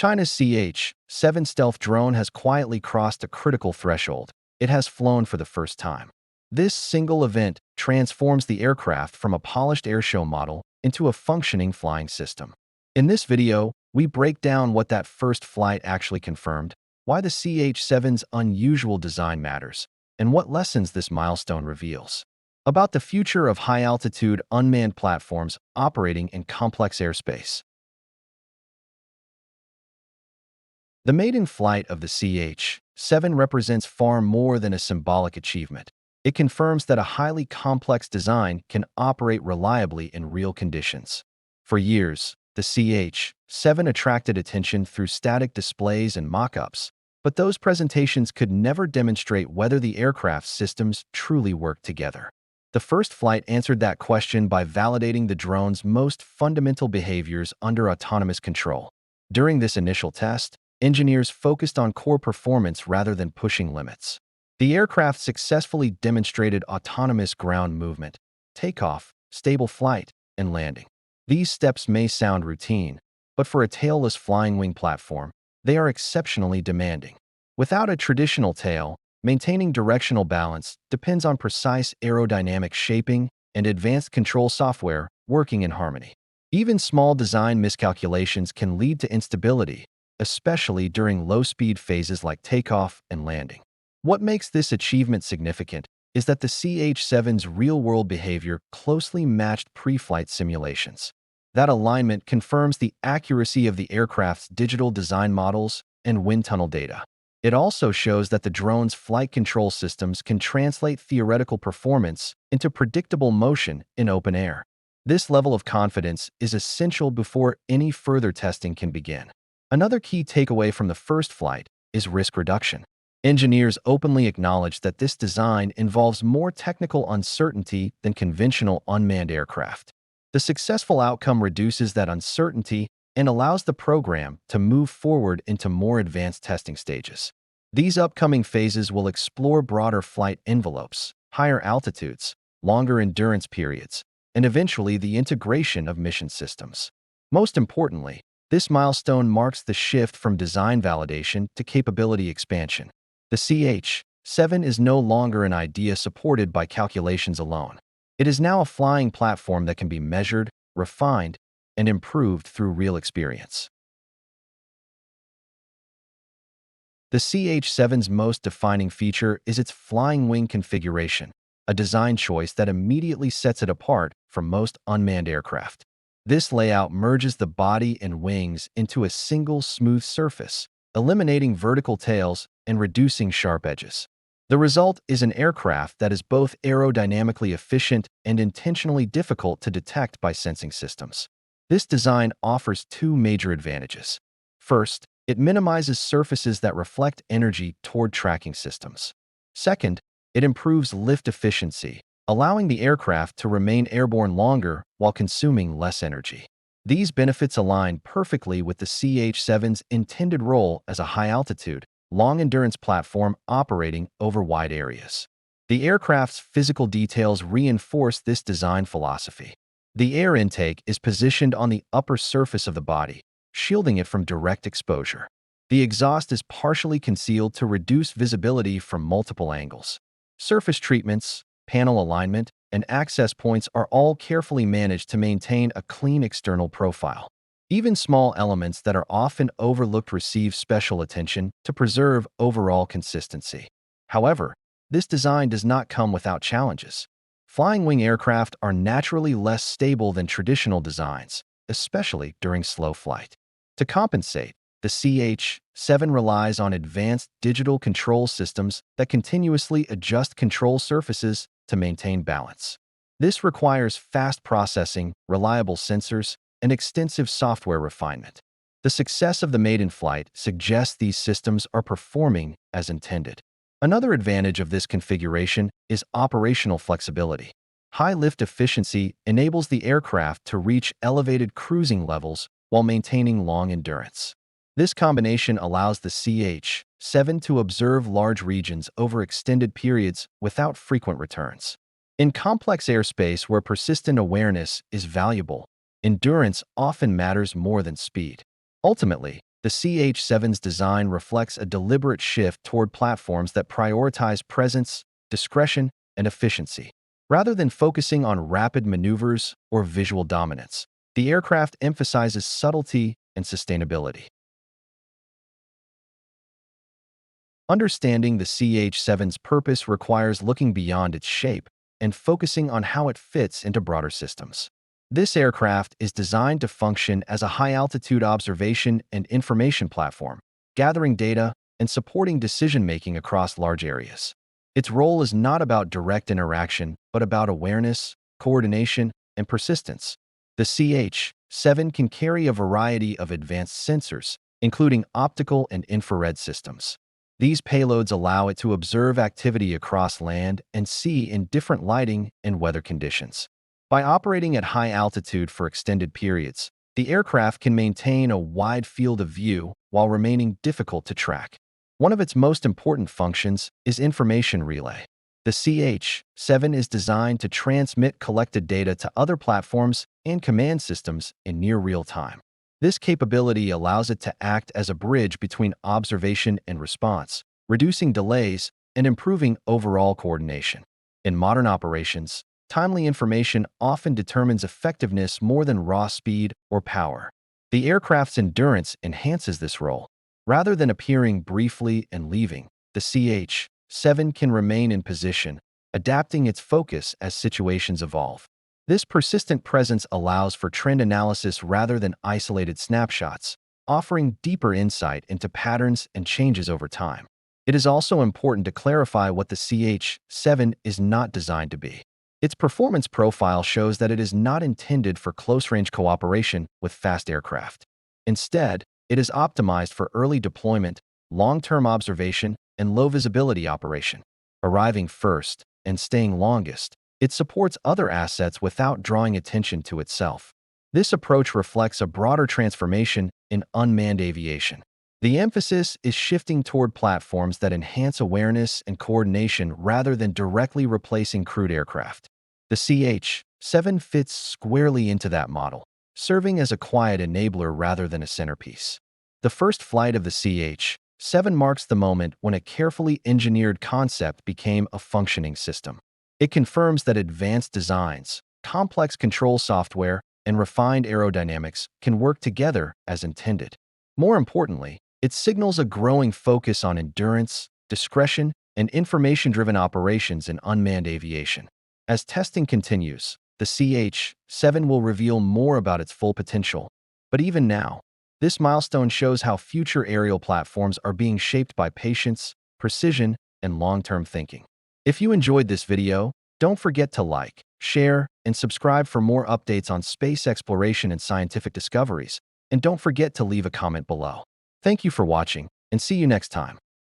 China's CH-7 stealth drone has quietly crossed a critical threshold. It has flown for the first time. This single event transforms the aircraft from a polished airshow model into a functioning flying system. In this video, we break down what that first flight actually confirmed, why the CH-7's unusual design matters, and what lessons this milestone reveals about the future of high-altitude unmanned platforms operating in complex airspace. The maiden flight of the CH-7 represents far more than a symbolic achievement. It confirms that a highly complex design can operate reliably in real conditions. For years, the CH-7 attracted attention through static displays and mock-ups, but those presentations could never demonstrate whether the aircraft's systems truly worked together. The first flight answered that question by validating the drone's most fundamental behaviors under autonomous control. During this initial test, engineers focused on core performance rather than pushing limits. The aircraft successfully demonstrated autonomous ground movement, takeoff, stable flight, and landing. These steps may sound routine, but for a tailless flying wing platform, they are exceptionally demanding. Without a traditional tail, maintaining directional balance depends on precise aerodynamic shaping and advanced control software working in harmony. Even small design miscalculations can lead to instability, especially during low-speed phases like takeoff and landing. What makes this achievement significant is that the CH-7's real-world behavior closely matched pre-flight simulations. That alignment confirms the accuracy of the aircraft's digital design models and wind tunnel data. It also shows that the drone's flight control systems can translate theoretical performance into predictable motion in open air. This level of confidence is essential before any further testing can begin. Another key takeaway from the first flight is risk reduction. Engineers openly acknowledge that this design involves more technical uncertainty than conventional unmanned aircraft. The successful outcome reduces that uncertainty and allows the program to move forward into more advanced testing stages. These upcoming phases will explore broader flight envelopes, higher altitudes, longer endurance periods, and eventually the integration of mission systems. Most importantly, this milestone marks the shift from design validation to capability expansion. The CH-7 is no longer an idea supported by calculations alone. It is now a flying platform that can be measured, refined, and improved through real experience. The CH-7's most defining feature is its flying wing configuration, a design choice that immediately sets it apart from most unmanned aircraft. This layout merges the body and wings into a single smooth surface, eliminating vertical tails and reducing sharp edges. The result is an aircraft that is both aerodynamically efficient and intentionally difficult to detect by sensing systems. This design offers two major advantages. First, it minimizes surfaces that reflect energy toward tracking systems. Second, it improves lift efficiency, allowing the aircraft to remain airborne longer while consuming less energy. These benefits align perfectly with the CH-7's intended role as a high-altitude, long-endurance platform operating over wide areas. The aircraft's physical details reinforce this design philosophy. The air intake is positioned on the upper surface of the body, shielding it from direct exposure. The exhaust is partially concealed to reduce visibility from multiple angles. Surface treatments, panel alignment, and access points are all carefully managed to maintain a clean external profile. Even small elements that are often overlooked receive special attention to preserve overall consistency. However, this design does not come without challenges. Flying wing aircraft are naturally less stable than traditional designs, especially during slow flight. To compensate, the CH-7 relies on advanced digital control systems that continuously adjust control surfaces to maintain balance. This requires fast processing, reliable sensors, and extensive software refinement. The success of the maiden flight suggests these systems are performing as intended. Another advantage of this configuration is operational flexibility. High lift efficiency enables the aircraft to reach elevated cruising levels while maintaining long endurance. This combination allows the CH-7 to observe large regions over extended periods without frequent returns. In complex airspace where persistent awareness is valuable, endurance often matters more than speed. Ultimately, The CH-7's design reflects a deliberate shift toward platforms that prioritize presence, discretion, and efficiency. Rather than focusing on rapid maneuvers or visual dominance, the aircraft emphasizes subtlety and sustainability. Understanding the CH-7's purpose requires looking beyond its shape and focusing on how it fits into broader systems. This aircraft is designed to function as a high-altitude observation and information platform, gathering data and supporting decision-making across large areas. Its role is not about direct interaction, but about awareness, coordination, and persistence. The CH-7 can carry a variety of advanced sensors, including optical and infrared systems. These payloads allow it to observe activity across land and sea in different lighting and weather conditions. By operating at high altitude for extended periods, the aircraft can maintain a wide field of view while remaining difficult to track. One of its most important functions is information relay. The CH-7 is designed to transmit collected data to other platforms and command systems in near real time. This capability allows it to act as a bridge between observation and response, reducing delays and improving overall coordination. In modern operations, timely information often determines effectiveness more than raw speed or power. The aircraft's endurance enhances this role. Rather than appearing briefly and leaving, the CH-7 can remain in position, adapting its focus as situations evolve. This persistent presence allows for trend analysis rather than isolated snapshots, offering deeper insight into patterns and changes over time. It is also important to clarify what the CH-7 is not designed to be. Its performance profile shows that it is not intended for close-range cooperation with fast aircraft. Instead, it is optimized for early deployment, long-term observation, and low-visibility operation. Arriving first and staying longest, it supports other assets without drawing attention to itself. This approach reflects a broader transformation in unmanned aviation. The emphasis is shifting toward platforms that enhance awareness and coordination rather than directly replacing crewed aircraft. The CH-7 fits squarely into that model, serving as a quiet enabler rather than a centerpiece. The first flight of the CH-7 marks the moment when a carefully engineered concept became a functioning system. It confirms that advanced designs, complex control software, and refined aerodynamics can work together as intended. More importantly, it signals a growing focus on endurance, discretion, and information-driven operations in unmanned aviation. As testing continues, the CH-7 will reveal more about its full potential. But even now, this milestone shows how future aerial platforms are being shaped by patience, precision, and long-term thinking. If you enjoyed this video, don't forget to like, share, and subscribe for more updates on space exploration and scientific discoveries. And don't forget to leave a comment below. Thank you for watching, and see you next time.